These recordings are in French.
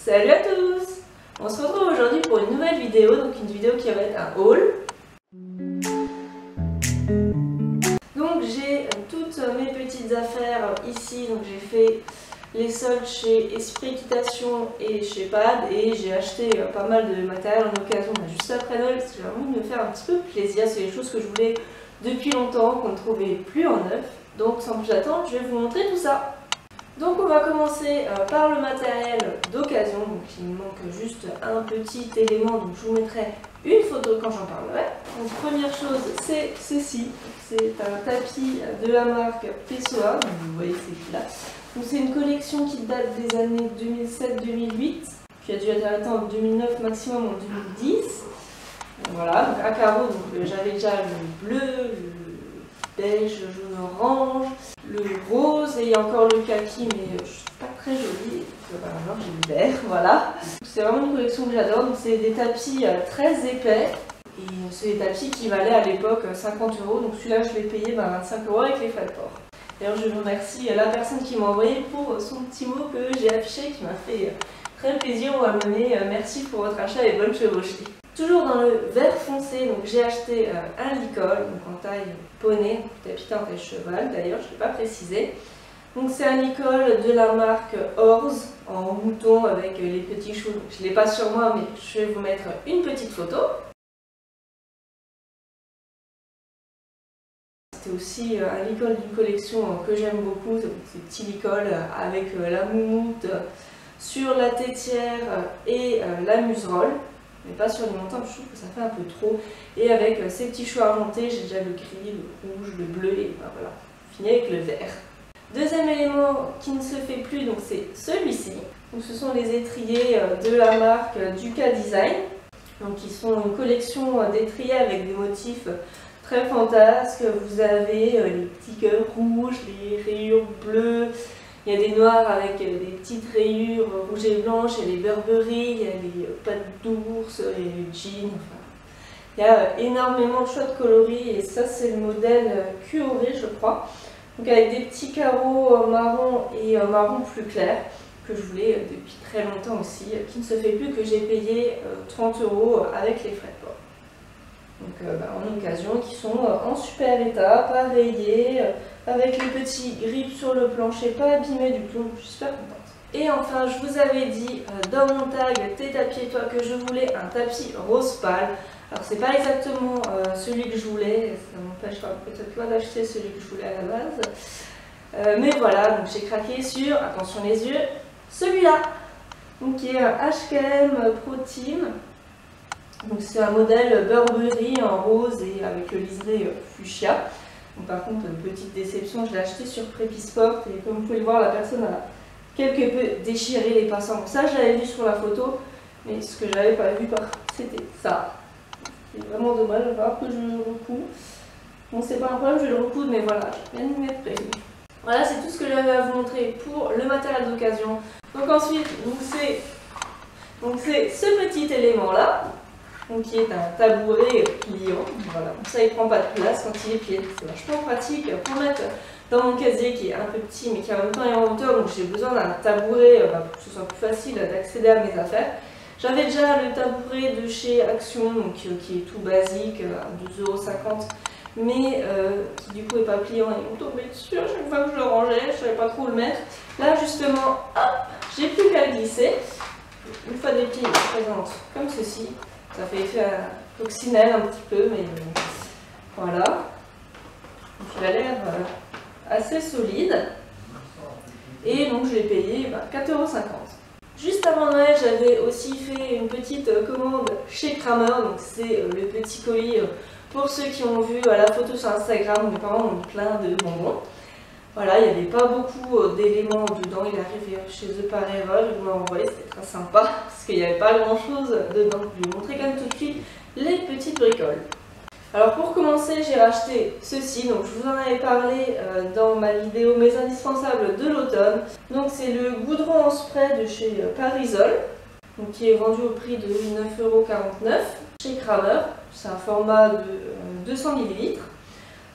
Salut à tous! On se retrouve aujourd'hui pour une nouvelle vidéo, donc une vidéo qui va être un haul. Donc j'ai toutes mes petites affaires ici, donc j'ai fait les soldes chez Esprit Équitation et chez Pad et j'ai acheté pas mal de matériel en occasion juste après Noël parce que j'ai envie de me faire un petit peu plaisir. C'est des choses que je voulais depuis longtemps, qu'on ne trouvait plus en neuf. Donc sans plus attendre, je vais vous montrer tout ça. Donc on va commencer par le matériel d'occasion, donc il me manque juste un petit élément, donc je vous mettrai une photo quand j'en parlerai. Donc première chose, c'est ceci, c'est un tapis de la marque Pessoa, vous voyez c'est là. Donc c'est une collection qui date des années 2007-2008, qui a dû être arrêtée en 2009, maximum en 2010. Voilà, donc à carreaux, donc j'avais déjà le bleu, le beige, le jaune-orange, le rose et encore le kaki, mais je suis pas très jolie. Alors j'ai le vert, voilà. C'est vraiment une collection que j'adore. Donc c'est des tapis très épais et c'est des tapis qui valaient à l'époque 50 €. Donc celui-là je l'ai payé 25 € avec les frais de port. D'ailleurs je remercie la personne qui m'a envoyé pour son petit mot que j'ai affiché, qui m'a fait très plaisir ou amené. Merci pour votre achat et bonne chevauchée. Toujours dans le vert foncé, donc j'ai acheté un licol, donc en taille poney, tapis en taille cheval, d'ailleurs je ne l'ai pas précisé. Donc c'est un licol de la marque Orz, en mouton avec les petits choux. Donc, je ne l'ai pas sur moi, mais je vais vous mettre une petite photo. C'était aussi un licol d'une collection que j'aime beaucoup, ces petits licols avec la moumoute sur la tétière et la muserolle. Mais pas sur les montants, je trouve que ça fait un peu trop. Et avec ces petits choux argentés, j'ai déjà le gris, le rouge, le bleu et ben voilà, fini avec le vert. Deuxième élément qui ne se fait plus, donc c'est celui-ci. Donc ce sont les étriers de la marque Duca Design. Donc ils sont une collection d'étriers avec des motifs très fantasques. Vous avez les petits cœurs rouges, les rayures bleues. Il y a des noirs avec des petites rayures rouges et blanches, il y a les Burberry, il y a les pattes d'ours et les jeans. Enfin, il y a énormément de choix de coloris et ça c'est le modèle Cuoré je crois. Donc avec des petits carreaux marron et marron plus clair que je voulais depuis très longtemps aussi, qui ne se fait plus, que j'ai payé 30 € avec les frais de port. Donc en occasion, qui sont en super état, pas rayés, avec les petits grips sur le plancher, pas abîmés du tout, je suis super contente. Et enfin, je vous avais dit dans mon tag Tes tapis et toi que je voulais un tapis rose pâle. Alors c'est pas exactement celui que je voulais, ça m'empêchera peut-être pas d'acheter celui que je voulais à la base. Mais voilà, donc j'ai craqué sur, attention les yeux, celui-là, donc qui est un HKM Pro Team. Donc c'est un modèle Burberry en rose et avec le liseré fuchsia. Donc par contre, petite déception, je l'ai acheté sur Prépisport et comme vous pouvez le voir, la personne a quelque peu déchiré les passants. Donc ça, je l'avais vu sur la photo, mais ce que j'avais pas vu, c'était ça. C'est vraiment dommage, il va falloir que je le recoue. Bon, c'est pas un problème, je vais le recoudre, mais voilà, je viens de m'y mettre prévu. Voilà, c'est tout ce que j'avais à vous montrer pour le matériel d'occasion. Donc ensuite, c'est ce petit élément-là. Donc, qui est un tabouret pliant, voilà. Ça il prend pas de place quand il est plié, c'est vachement pratique pour mettre dans mon casier qui est un peu petit mais qui en même temps est en hauteur, donc j'ai besoin d'un tabouret pour que ce soit plus facile d'accéder à mes affaires. J'avais déjà le tabouret de chez Action, donc, qui est tout basique, à 2,50 €, mais qui du coup est pas pliant et ils m'ont tombé dessus à chaque fois que je le rangeais, je savais pas trop où le mettre. Là justement, hop, j'ai plus qu'à le glisser. Une fois déplié, il se présente comme ceci. Ça fait effet coccinelle un petit peu, mais voilà. Donc il a l'air assez solide. Et donc je l'ai payé 4,50 €. Juste avant Noël, j'avais aussi fait une petite commande chez Kramer. Donc c'est le petit colis pour ceux qui ont vu la photo sur Instagram. Mes parents ont mis plein de bonbons. Voilà, il n'y avait pas beaucoup d'éléments dedans, il est arrivé chez eux par erreur, ils m'ont envoyé, c'était très sympa, parce qu'il n'y avait pas grand chose dedans. Je vais vous montrer quand même tout de suite les petites bricoles. Alors pour commencer, j'ai racheté ceci, donc je vous en avais parlé dans ma vidéo Mes indispensables de l'automne. Donc c'est le goudron en spray de chez Parisol, donc qui est vendu au prix de 9,49 € chez Kramer. C'est un format de 200 ml.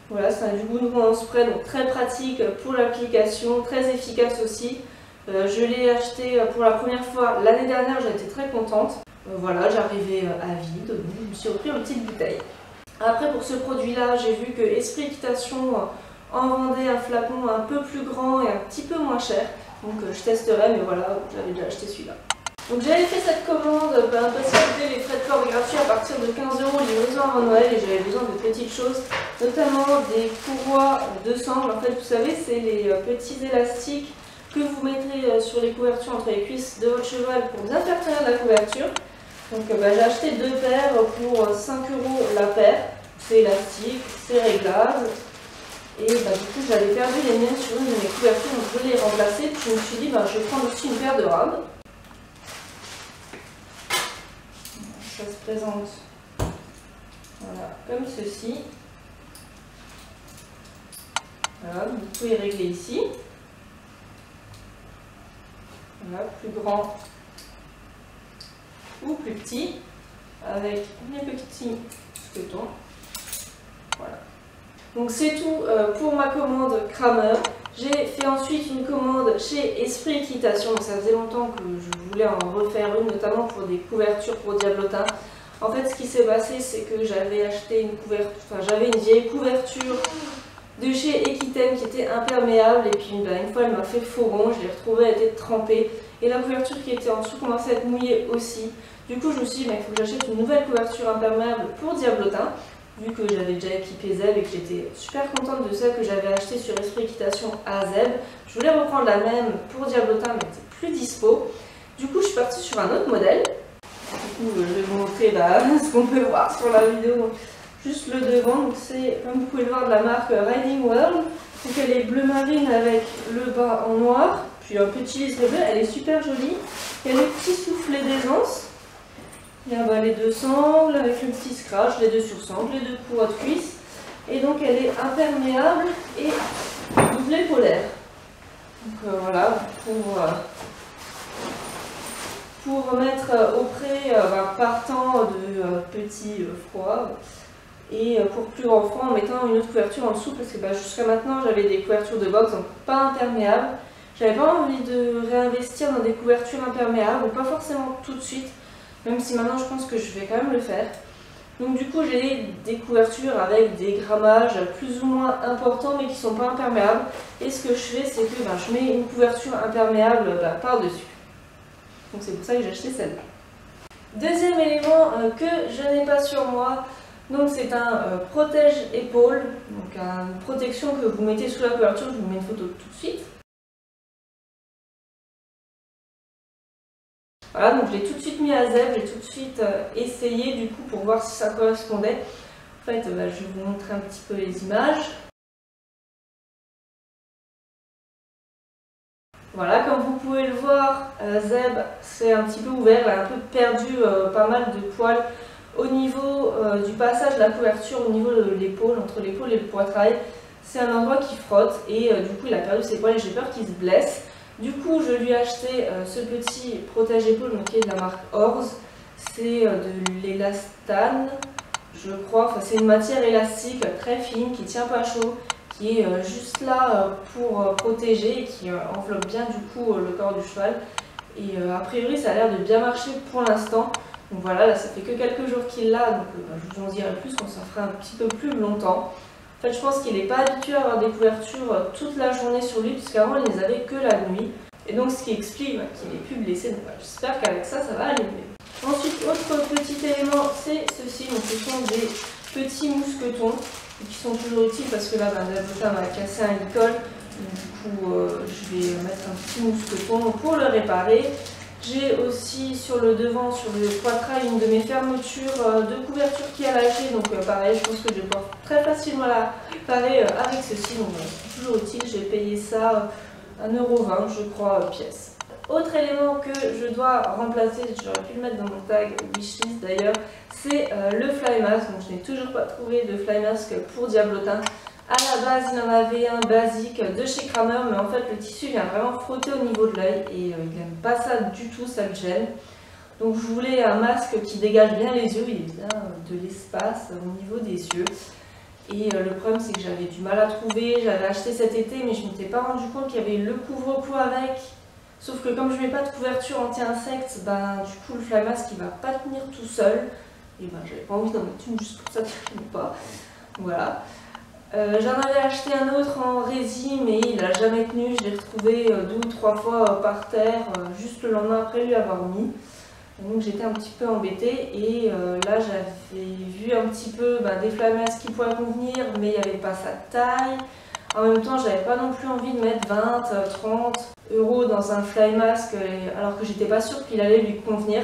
Voilà, c'est du goudron en spray, donc très pratique pour l'application, très efficace aussi. Je l'ai acheté pour la première fois l'année dernière, j'ai été très contente. Voilà, j'arrivais à vide, donc je me suis repris une petite bouteille. Après, pour ce produit-là, j'ai vu que Esprit Équitation en vendait un flacon un peu plus grand et un petit peu moins cher. Donc je testerai, mais voilà, j'avais déjà acheté celui-là. Donc j'avais fait cette commande parce que les frais de port gratuits à partir de 15 € livraison avant Noël et j'avais besoin de petites choses, notamment des courroies de sangle. En fait, vous savez, c'est les petits élastiques que vous mettrez sur les couvertures entre les cuisses de votre cheval pour bien faire tenir la couverture. Donc j'ai acheté 2 paires pour 5 € la paire. C'est élastique, c'est réglable. Et du coup j'avais perdu les miennes sur une de mes couvertures, donc je voulais les remplacer. Puis je me suis dit je vais prendre aussi une paire de robes. Ça se présente voilà, comme ceci. Voilà, vous pouvez régler ici. Voilà, plus grand ou plus petit, avec les petits squelettons. Voilà. Donc c'est tout pour ma commande Kramer. J'ai fait ensuite une commande chez Esprit Équitation. Donc ça faisait longtemps que je voulais en refaire une, notamment pour des couvertures pour diablotin. En fait, ce qui s'est passé, c'est que j'avais acheté une couverture, j'avais une vieille couverture de chez Equitem qui était imperméable. Et puis une fois, elle m'a fait faux rond. Je l'ai retrouvée, elle était trempée. Et la couverture qui était en dessous commençait à être mouillée aussi. Du coup, je me suis dit, il faut que j'achète une nouvelle couverture imperméable pour diablotin. Vu que j'avais déjà équipé Zeb et que j'étais super contente de celle que j'avais achetée sur Esprit Équitation à Zeb. Je voulais reprendre la même pour diablotin, mais elle n'était plus dispo. Du coup, je suis partie sur un autre modèle. Du coup, je vais vous montrer ce qu'on peut voir sur la vidéo. Donc, juste le devant, donc c'est, comme vous pouvez le voir, de la marque Riding World. Donc elle est bleu marine avec le bas en noir, puis un petit liseré bleu. Elle est super jolie. Il y a les petits soufflets d'aisance. Il y a les 2 sangles avec le petit scratch, les 2 sur sangle, les 2 courroies de cuisse. Et donc elle est imperméable et doublée polaire. Donc voilà, pour mettre auprès partant de petits froids et pour plus grand froid en mettant une autre couverture en dessous parce que jusqu'à maintenant j'avais des couvertures de boxe donc pas imperméables. J'avais pas envie de réinvestir dans des couvertures imperméables, pas forcément tout de suite. Même si maintenant je pense que je vais quand même le faire. Donc du coup j'ai des couvertures avec des grammages plus ou moins importants mais qui ne sont pas imperméables. Et ce que je fais c'est que je mets une couverture imperméable par-dessus. Donc c'est pour ça que j'ai acheté celle-là. Deuxième élément que je n'ai pas sur moi, donc c'est un protège-épaule. Donc une protection que vous mettez sous la couverture, je vous mets une photo tout de suite. Voilà, donc je l'ai tout de suite mis à Zeb, j'ai tout de suite essayé du coup pour voir si ça correspondait. En fait, je vais vous montrer un petit peu les images. Voilà, comme vous pouvez le voir, Zeb c'est un petit peu ouvert, il a un peu perdu pas mal de poils au niveau du passage de la couverture, au niveau de l'épaule, entre l'épaule et le poitrail. C'est un endroit qui frotte et du coup il a perdu ses poils et j'ai peur qu'il se blesse. Du coup, je lui ai acheté ce petit protège-épaule qui est de la marque Orz. C'est de l'élastane, je crois. Enfin, c'est une matière élastique très fine qui ne tient pas chaud, qui est juste là pour protéger et qui enveloppe bien du coup le corps du cheval. Et a priori, ça a l'air de bien marcher pour l'instant. Donc voilà, là, ça fait que quelques jours qu'il l'a, donc je vous en dirai plus quand ça fera un petit peu plus longtemps. En fait, je pense qu'il n'est pas habitué à avoir des couvertures toute la journée sur lui, puisqu'avant, il les avait que la nuit. Et donc, ce qui explique qu'il n'est plus blessé. Donc, j'espère qu'avec ça, ça va aller mieux. Ensuite, autre petit élément, c'est ceci. Donc, ce sont des petits mousquetons qui sont toujours utiles parce que là, Diablotin m'a cassé un licol. Du coup, je vais mettre un petit mousqueton pour le réparer. J'ai aussi sur le devant, sur le poitrail, une de mes fermetures de couverture qui a lâché. Donc pareil, je pense que je vais pouvoir très facilement la réparer avec ceci. Donc c'est toujours utile, j'ai payé ça 1,20 € je crois pièce. Autre élément que je dois remplacer, j'aurais pu le mettre dans mon tag wishlist d'ailleurs, c'est le fly mask. Donc je n'ai toujours pas trouvé de fly mask pour Diablotin. À la base, il en avait un basique de chez Kramer, mais en fait le tissu vient vraiment frotter au niveau de l'œil et il n'aime pas ça du tout, ça le gêne. Donc je voulais un masque qui dégage bien les yeux, il est bien de l'espace au niveau des yeux. Et le problème c'est que j'avais du mal à trouver, j'avais acheté cet été mais je ne m'étais pas rendu compte qu'il y avait le couvre-peau avec Sauf que comme je mets pas de couverture anti-insectes, ben, du coup le fly mask il va pas tenir tout seul. Et ben j'avais pas envie d'en mettre une juste pour ça, tu ne pas. Voilà. J'en avais acheté un autre en résine mais il a jamais tenu. Je l'ai retrouvé 2 ou 3 fois par terre, juste le lendemain après lui avoir mis. Donc j'étais un petit peu embêtée et là j'avais vu un petit peu des fly masks qui pourraient convenir mais il n'y avait pas sa taille. En même temps j'avais pas non plus envie de mettre 20, 30 € dans un fly mask alors que j'étais pas sûre qu'il allait lui convenir.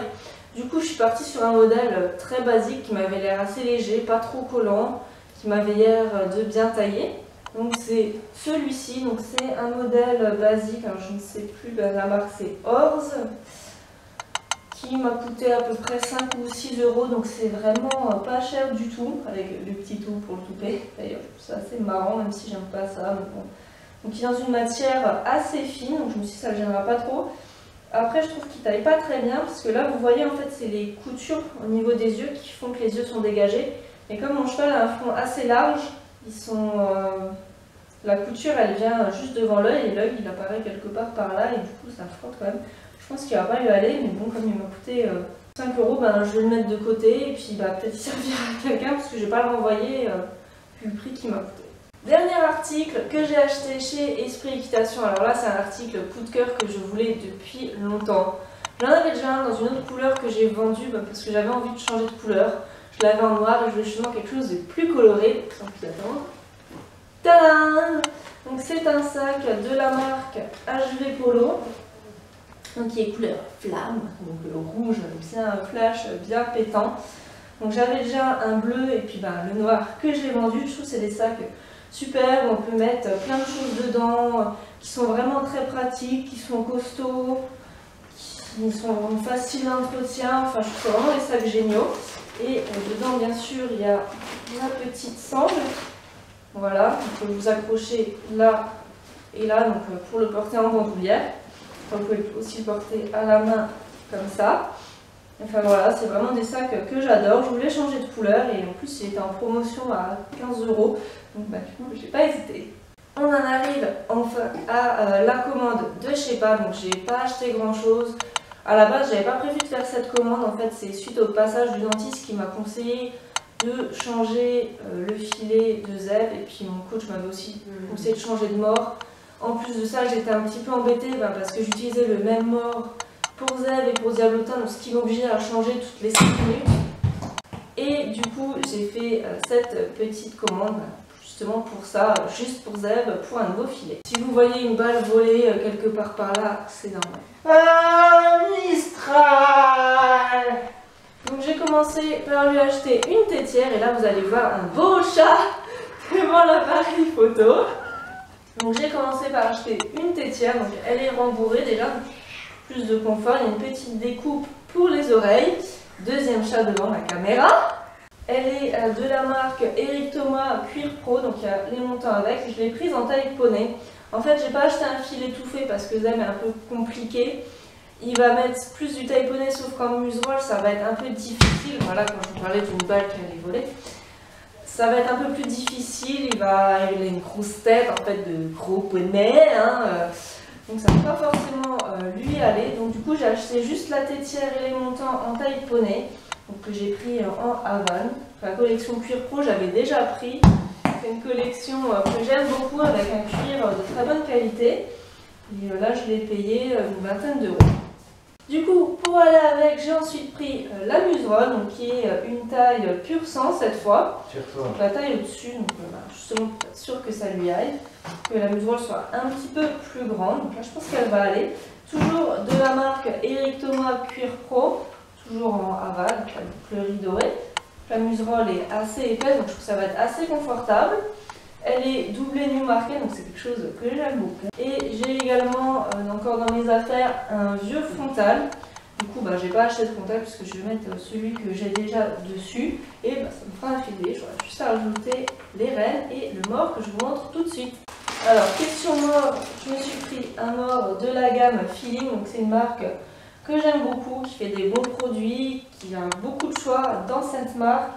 Du coup je suis partie sur un modèle très basique qui m'avait l'air assez léger, pas trop collant, qui m'avait l'air de bien tailler. Donc c'est celui-ci, donc c'est un modèle basique, alors je ne sais plus, la marque c'est Orz, qui m'a coûté à peu près 5 ou 6 €, donc c'est vraiment pas cher du tout, avec le petit tout pour le toupet. D'ailleurs, c'est assez marrant, même si j'aime pas ça. Mais bon. Donc il est dans une matière assez fine, donc je me suis dit ça ne gênera pas trop. Après, je trouve qu'il taille pas très bien, parce que là, vous voyez, en fait, c'est les coutures au niveau des yeux qui font que les yeux sont dégagés. Et comme mon cheval a un front assez large, la couture, elle vient juste devant l'œil, et l'œil, il apparaît quelque part par là, et du coup, ça frotte quand même. Je pense qu'il va pas lui aller, mais bon, comme il m'a coûté 5 €, je vais le mettre de côté et puis peut-être il servira à quelqu'un parce que je vais pas le renvoyer vu le prix qu'il m'a coûté. Dernier article que j'ai acheté chez Esprit Équitation. Alors là, c'est un article coup de cœur que je voulais depuis longtemps. J'en avais déjà un dans une autre couleur que j'ai vendu parce que j'avais envie de changer de couleur. Je l'avais en noir et je voulais justement quelque chose de plus coloré, sans plus attendre. Tadam! Donc c'est un sac de la marque HV Polo. Donc qui est couleur flamme, donc le rouge bien flash, bien pétant. Donc j'avais déjà un bleu et puis le noir que j'ai vendu. Je trouve que c'est des sacs super, on peut mettre plein de choses dedans, qui sont vraiment très pratiques, qui sont costauds, qui sont faciles d'entretien. Enfin, je trouve vraiment des sacs géniaux. Et dedans, bien sûr, il y a la petite sangle. Voilà, on peut vous accrocher là et là, donc pour le porter en bandoulière. Vous pouvez aussi le porter à la main comme ça. Enfin voilà, c'est vraiment des sacs que j'adore. Je voulais changer de couleur et en plus il était en promotion à 15 €. Donc du coup, j'ai pas hésité. On en arrive enfin à la commande de Shepa. Donc j'ai pas acheté grand chose. À la base, j'avais pas prévu de faire cette commande. En fait, c'est suite au passage du dentiste qui m'a conseillé de changer le filet de Zeb. Et puis mon coach m'avait aussi conseillé de changer de mort. En plus de ça, j'étais un petit peu embêtée parce que j'utilisais le même mort pour Zeb et pour Diablotin, donc ce qui m'obligeait à changer toutes les 5 minutes. Et du coup, j'ai fait cette petite commande justement pour ça, juste pour Zeb, pour un nouveau filet. Si vous voyez une balle voler quelque part par là, c'est normal. Mistral! Donc j'ai commencé par lui acheter une tétière et là vous allez voir un beau chat devant l'appareil photo. Donc j'ai commencé par acheter une tétière, donc elle est rembourrée déjà, plus de confort, il y a une petite découpe pour les oreilles, deuxième chat devant la caméra. Elle est de la marque Eric Thomas Cuir Pro, donc il y a les montants avec, je l'ai prise en taille poney. En fait j'ai pas acheté un fil étouffé parce que Zeb est un peu compliqué, il va mettre plus du taille poney sauf qu'en museroll ça va être un peu difficile, voilà quand je vous parlais d'une balle qui allait voler. Ça va être un peu plus difficile, il a une grosse tête en fait de gros poney, donc ça ne va pas forcément lui aller. Donc du coup j'ai acheté juste la tétière et les montants en taille poney, donc que j'ai pris en Havane. La collection Cuir Pro j'avais déjà pris, c'est une collection que j'aime beaucoup avec un cuir de très bonne qualité. Et là je l'ai payé une vingtaine d'euros. Du coup, pour aller avec, j'ai ensuite pris la museroll, donc qui est une taille pur sang cette fois. Donc la taille au-dessus, donc justement pour être sûr que ça lui aille, que la museroll soit un petit peu plus grande. Donc là, je pense qu'elle va aller. Toujours de la marque Eric Thomas Cuir Pro, toujours en Havane, avec la bouclerie dorée. La museroll est assez épaisse, donc je trouve que ça va être assez confortable. Elle est doublée Newmarket, donc c'est quelque chose que j'aime beaucoup. Et j'ai également, encore dans mes affaires, un vieux frontal. Du coup, j'ai pas acheté de frontal puisque je vais mettre celui que j'ai déjà dessus. Et ça me fera un filet. J'aurai juste à rajouter les rênes et le mort que je vous montre tout de suite. Alors, question mort, je me suis pris un mort de la gamme Feeling. Donc c'est une marque que j'aime beaucoup, qui fait des bons produits, qui a beaucoup de choix dans cette marque.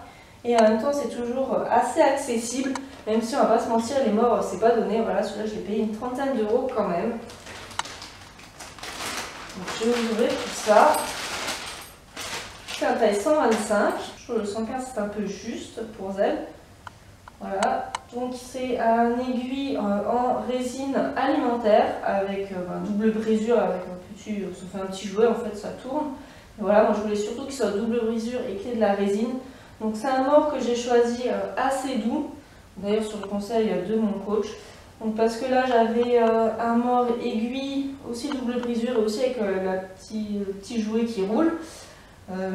Et en même temps, c'est toujours assez accessible, même si on va pas se mentir, les morts, c'est pas donné. Voilà, celui-là, je l'ai payé une trentaine d'euros quand même. je vais vous ouvrir tout ça. C'est un taille 125. Je trouve le 115 c'est un peu juste pour Zeb. Voilà, donc c'est un aiguille en résine alimentaire avec double brisure, avec ça fait un petit jouet en fait, ça tourne. Et voilà, moi je voulais surtout qu'il soit double brisure et qu'il y ait de la résine. Donc c'est un mort que j'ai choisi assez doux, d'ailleurs sur le conseil de mon coach. Donc parce que là j'avais un mort aiguille, aussi double brisure et aussi avec le petit jouet qui roule.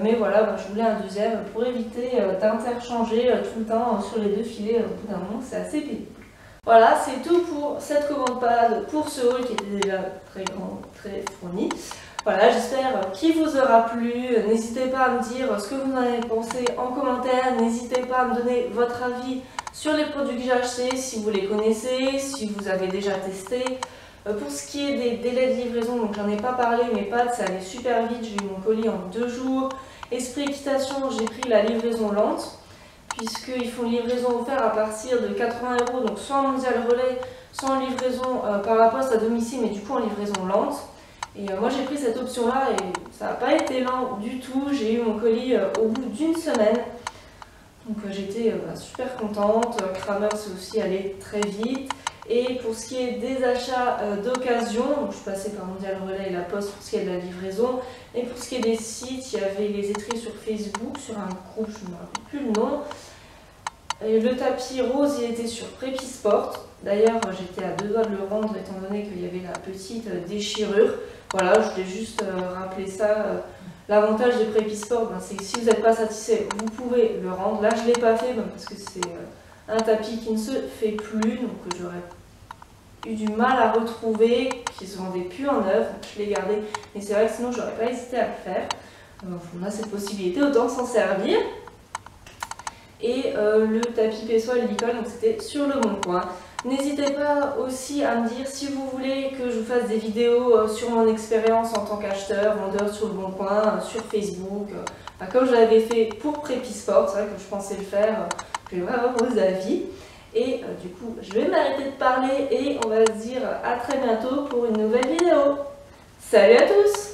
Mais voilà, je voulais un deuxième pour éviter d'interchanger tout le temps sur les deux filets. Au bout d'un moment, c'est assez pénible. Voilà, c'est tout pour cette commande pad pour ce haul qui était déjà très grand, très fourni. Voilà, j'espère qu'il vous aura plu. N'hésitez pas à me dire ce que vous en avez pensé en commentaire. N'hésitez pas à me donner votre avis sur les produits que j'ai achetés, si vous les connaissez, si vous avez déjà testé. Pour ce qui est des délais de livraison, donc j'en ai pas parlé, mes pâtes ça allait super vite, j'ai eu mon colis en 2 jours. Esprit Équitation, j'ai pris la livraison lente, puisqu'ils font livraison offerte à partir de 80 €, donc soit en mondial relais, soit en livraison par la poste à domicile, mais du coup en livraison lente. Et moi j'ai pris cette option là et ça n'a pas été lent du tout, j'ai eu mon colis au bout d'une semaine. Donc j'étais super contente, Kramer c'est aussi allé très vite. Et pour ce qui est des achats d'occasion, je suis passée par Mondial Relais et La Poste pour ce qui est de la livraison. Et pour ce qui est des sites, il y avait les écrits sur Facebook, sur un groupe, je ne me rappelle plus le nom. Et le tapis rose, il était sur Prépisport. D'ailleurs, j'étais à 2 doigts de le rendre étant donné qu'il y avait la petite déchirure. Voilà, je voulais juste rappeler ça. L'avantage de Prépisport, c'est que si vous n'êtes pas satisfait, vous pouvez le rendre. Là, je ne l'ai pas fait parce que c'est un tapis qui ne se fait plus, donc j'aurais eu du mal à retrouver, qui se vendait plus en neuf, donc je l'ai gardé. Mais c'est vrai que sinon, j'aurais pas hésité à le faire. On a cette possibilité, autant s'en servir. Et le tapis Pessoa Licol, donc c'était sur le Bon Coin. N'hésitez pas aussi à me dire si vous voulez que je vous fasse des vidéos sur mon expérience en tant qu'acheteur, vendeur sur le Bon Coin, sur Facebook, comme je l'avais fait pour Prépisport, c'est vrai que je pensais le faire, je vais avoir vos avis. Et du coup, je vais m'arrêter de parler et on va se dire à très bientôt pour une nouvelle vidéo. Salut à tous!